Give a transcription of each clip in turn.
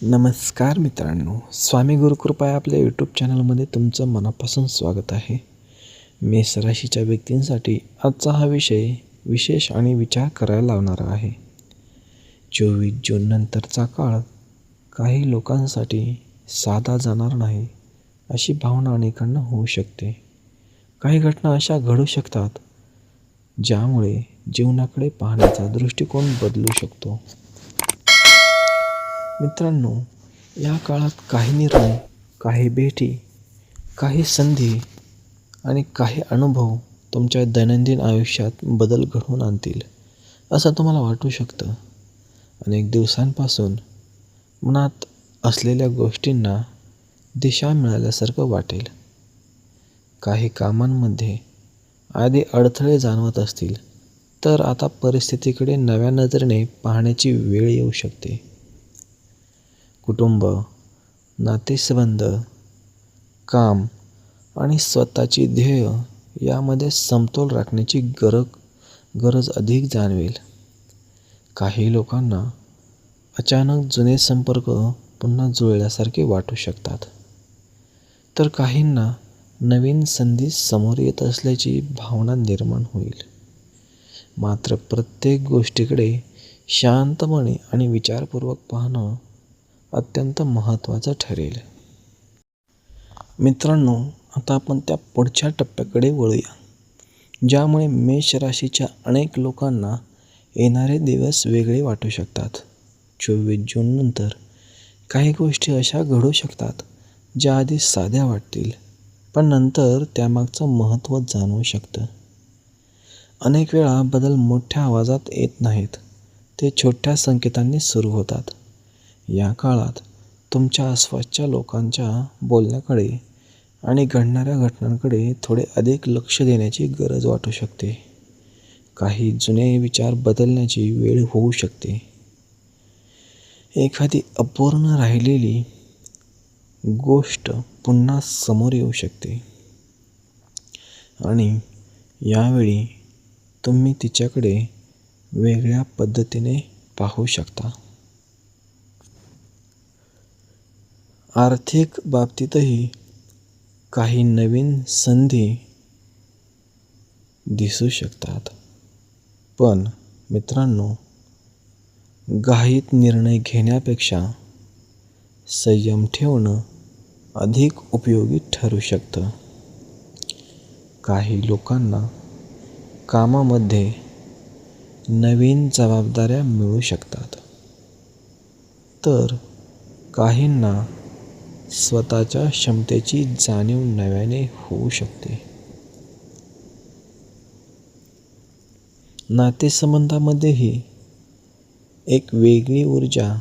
नमस्कार मित्रांनो, स्वामी गुरुकृपा आपल्या यूट्यूब चॅनलमध्ये तुमचं मनापासून स्वागत आहे. मेष राशीच्या व्यक्तींसाठी आजचा हा विषय विशेष आणि विचार करायला लावणारा आहे. 24 जून नंतरचा काळ काही लोकांसाठी साधा जाणार नाही अशी भावना अनेकांना होऊ शकते. काही घटना अशा घडू शकतात ज्यामुळे जीवनाकडे पाहण्याचा दृष्टिकोन बदलू शकतो. मित्रांनो, या काळात काही निर्णय, काही भेटी, काही संधी आणि काही अनुभव तुमच्या दैनंदिन आयुष्यात बदल घडवून आणतील असं तुम्हाला वाटू शकतं. अनेक दिवसांपासून मनात असलेल्या गोष्टींना दिशा मिळाल्यासारखं वाटेल. काही कामांमध्ये आधी अडथळे जाणवत असतील तर आता परिस्थितीकडे नव्या नजरेने पाहण्याची वेळ येऊ शकते. कुटुंब, नातेसंबंध, काम आणि स्वतःची ध्येय यामध्ये समतोल राखण्याची गरज अधिक जाणवेल. काही लोकांना अचानक जुने संपर्क पुन्हा जुळल्यासारखे वाटू शकतात, तर काहींना नवीन संधी समोर येत असल्याची भावना निर्माण होईल. मात्र प्रत्येक गोष्टीकडे शांतपणे आणि विचारपूर्वक पाहणं अत्यंत महत्त्वाचं ठरेल. मित्रांनो, आता आपण त्या पुढच्या टप्प्याकडे वळूया, ज्यामुळे मेष राशीच्या अनेक लोकांना येणारे दिवस वेगळे वाटू शकतात. 24 जून नंतर काही गोष्टी अशा घडू शकतात ज्या आधी साध्या वाटतील, पण नंतर त्यामागचं महत्त्व जाणवू शकतं. अनेक वेळा बदल मोठ्या आवाजात येत नाहीत, ते छोट्या संकेतांनी सुरू होतात. या काळात तुमच्या आसपासच्या लोकांच्या बोलण्याकडे आणि घडणाऱ्या घटनांकडे थोडे अधिक लक्ष देण्याची गरज वाटू शकते. काही जुने विचार बदलण्याची वेळ होऊ शकते. एखादी अपूर्ण राहिलेली गोष्ट पुन्हा समोर येऊ शकते आणि यावेळी तुम्ही तिच्याकडे वेगळ्या पद्धतीने पाहू शकता. आर्थिक बाबतीतही काही नवीन संधी दिसू शकतात, पण मित्रांनो, घाईत निर्णय घेण्यापेक्षा संयम ठेवणं अधिक उपयोगी ठरू शकतं. काही लोकांना कामामध्ये नवीन जबाबदाऱ्या मिळू शकतात, तर काहींना स्वतःच्या क्षमतेची जाणीव नव्याने होऊ शकते. नातेसंबंधामध्येही एक वेगळी ऊर्जा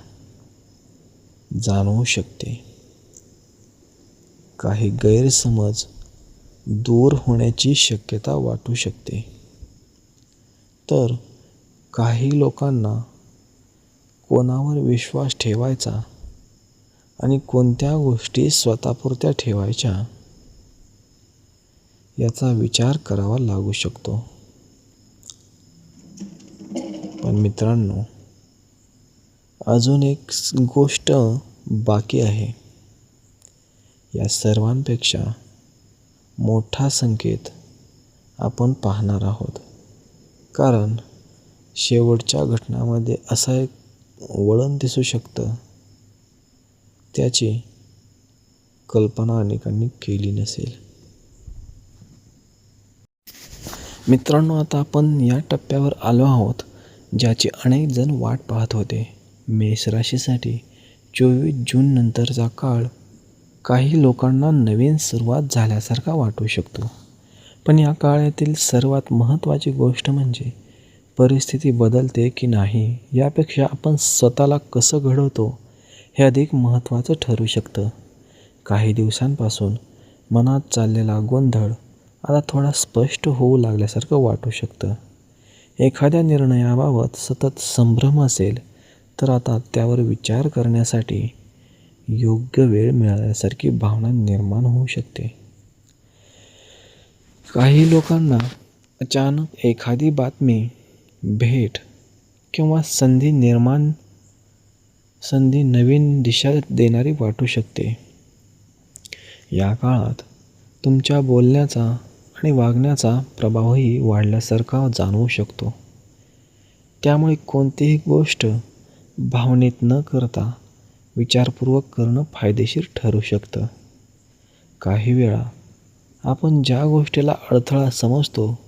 जाणवू शकते. काही गैरसमज दूर होण्याची शक्यता वाटू शकते, तर काही लोकांना कोणावर विश्वास ठेवायचा आणि कोणत्या गोष्टी स्वतःपुरत्या ठेवायच्या याचा विचार करावा लागू शकतो. पण मित्रांनो, अजून एक गोष्ट बाकी आहे. या सर्वांपेक्षा मोठा संकेत आपण पाहणार आहोत, कारण शेवटच्या घटनांमध्ये असं एक वळण दिसू शकतं, त्याची कल्पना अनेकांनी केली नसेल. मित्रांनो, आता आपण या टप्प्यावर आलो आहोत ज्याची अनेक जण वाट पाहत होते. मेष राशीसाठी 24 जून नंतरचा काळ काही लोकांना नवीन सुरुवात झाल्यासारखा वाटू शकतो, पण या काळातील सर्वात महत्त्वाची गोष्ट म्हणजे परिस्थिती बदलते की नाही यापेक्षा आपण स्वतःला कसं घडवतो हे अधिक महत्त्वाचं ठरू शकतं. काही दिवसांपासून मनात चाललेला गोंधळ आता थोडा स्पष्ट होऊ लागल्यासारखं वाटू शकतं. एखाद्या निर्णयाबाबत सतत संभ्रम असेल तर आता त्यावर विचार करण्यासाठी योग्य वेळ मिळाल्यासारखी भावना निर्माण होऊ शकते. काही लोकांना अचानक एखादी बातमी, भेट किंवा संधी निर्माण संधी नवीन दिशा देणारी वाटू शकते. या काळात तुमच्या बोलण्याचा आणि वागण्याचा प्रभावही वाढल्यासारखा जाणवू शकतो. त्यामुळे कोणतीही गोष्ट भावनेत न करता विचारपूर्वक करणं फायदेशीर ठरू शकतं. काही वेळा आपण ज्या गोष्टीला अडथळा समजतो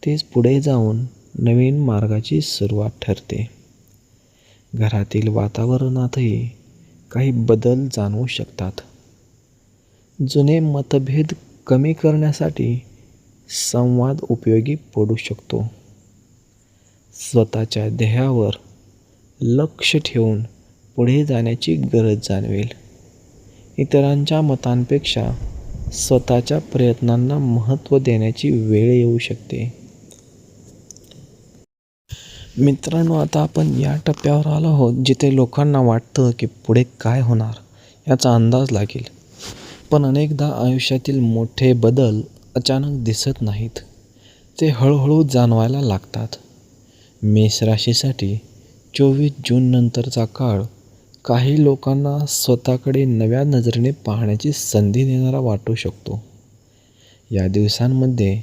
तेच पुढे जाऊन नवीन मार्गाची सुरुवात ठरते. घरातील वातावरणातही काही बदल जाणवू शकतात. जुने मतभेद कमी करण्यासाठी संवाद उपयोगी पडू शकतो. स्वतःच्या ध्येयावर लक्ष ठेवून पुढे जाण्याची गरज जाणवेल. इतरांच्या मतांपेक्षा स्वतःच्या प्रयत्नांना महत्त्व देण्याची वेळ येऊ शकते. मित्रांनो, आता आपण या टप्प्यावर आलो आहोत जिथे लोकांना वाटतं की पुढे काय होणार याचा अंदाज लागेल. पण अनेकदा आयुष्यातील मोठे बदल अचानक दिसत नाहीत, ते हळूहळू जाणवायला लागतात. मेष राशीसाठी 24 जून नंतरचा काळ काही लोकांना स्वतःकडे नव्या नजरेने पाहण्याची संधी देणारा वाटू शकतो. या दिवसांमध्ये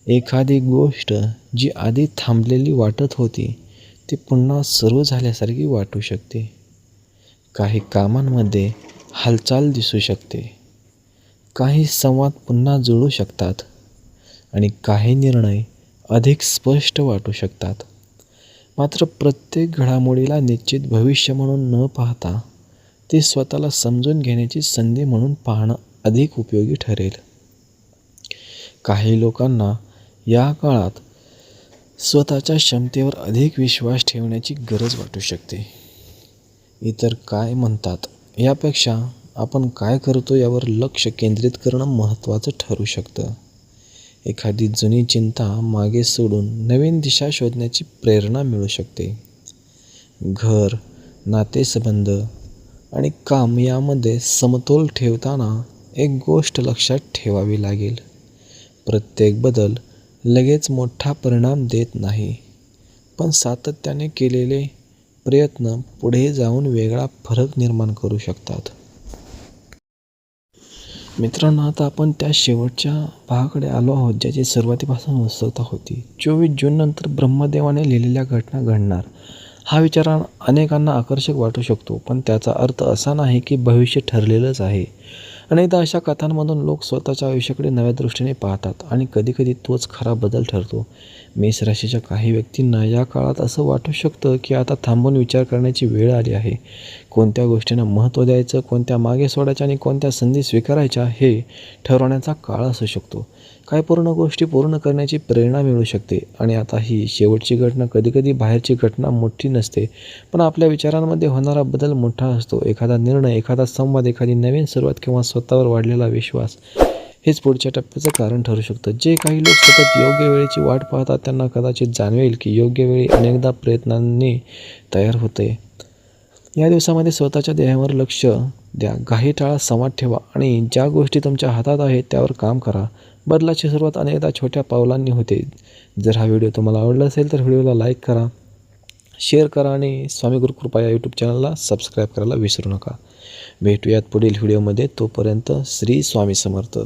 एखादी गोष्ट जी आधी थांबलेली वाटत होती ती पुन्हा सुरू झाल्यासारखी वाटू शकते. काही कामांमध्ये हालचाल दिसू शकते. काही संवाद पुन्हा जुळू शकतात आणि काही निर्णय अधिक स्पष्ट वाटू शकतात. मात्र प्रत्येक घडामोडीला निश्चित भविष्य म्हणून न पाहता ते स्वतःला समजून घेण्याची संधी म्हणून पाहणं अधिक उपयोगी ठरेल. काही लोकांना या काळात स्वतःच्या क्षमतेवर अधिक विश्वास ठेवण्याची गरज वाटू शकते. इतर काय म्हणतात यापेक्षा आपण काय करतो यावर लक्ष केंद्रित करणं महत्त्वाचं ठरू शकतं. एखादी जुनी चिंता मागे सोडून नवीन दिशा शोधण्याची प्रेरणा मिळू शकते. घर, नातेसंबंध आणि काम यामध्ये समतोल ठेवताना एक गोष्ट लक्षात ठेवावी लागेल. प्रत्येक बदल लगेच मोठा परिणाम देत नाही, पण सातत्याने केलेले प्रयत्न पुढे जाऊन वेगळा फरक निर्माण करू शकतात. मित्रांनो, आता आपण त्या शेवटच्या भागाकडे आलो आहोत ज्याची सुरुवातीपासून उत्सुकता होती. 24 जून नंतर ब्रह्मदेवाने लिहिलेल्या घटना घडणार हा विचार अनेकांना आकर्षक वाटू शकतो, पण त्याचा अर्थ असा नाही की भविष्य ठरलेलंच आहे. अनेकदा अशा कथांमधून लोक स्वतःच्या आयुष्याकडे नव्या दृष्टीने पाहतात आणि कधीकधी तोच खरा बदल ठरतो. मेष राशीच्या काही व्यक्तींना या काळात असं वाटू शकतं की आता थांबून विचार करण्याची वेळ आली आहे. कोणत्या गोष्टींना महत्त्व द्यायचं, कोणत्या मागे सोडायच्या आणि कोणत्या संधी स्वीकारायच्या हे ठरवण्याचा काळ असू शकतो. काही पूर्ण गोष्टी पूर्ण करण्याची प्रेरणा मिळू शकते आणि आता ही शेवटची घटना कधीकधी बाहेरची घटना मोठी नसते, पण आपल्या विचारांमध्ये होणारा बदल मोठा असतो. एखादा निर्णय, एखादा संवाद, एखादी नवीन सुरुवात किंवा स्वतःवर वाढलेला विश्वास हेच पुढच्या टप्प्याचं कारण ठरू शकतं. जे काही लोक सतत योग्य वेळेची वाट पाहतात त्यांना कदाचित जाणवेल की योग्य वेळी अनेकदा प्रयत्नांनी तयार होते. या दिवसामध्ये स्वतःच्या ध्येयावर लक्ष द्या, घाई टाळा, संवाद ठेवा आणि ज्या गोष्टी तुमच्या हातात आहेत त्यावर काम करा. बदलाची सुरुवात अनेकदा छोट्या पावलांनी होते. जर हा व्हिडिओ तुम्हाला आवडला असेल तर व्हिडिओला लाईक करा, शेअर करा आणि स्वामी गुरुकृपा या यूट्यूब चॅनलला सबस्क्राईब करायला विसरू नका. भेटूयात पुढील व्हिडिओमध्ये. तोपर्यंत श्री स्वामी समर्थ.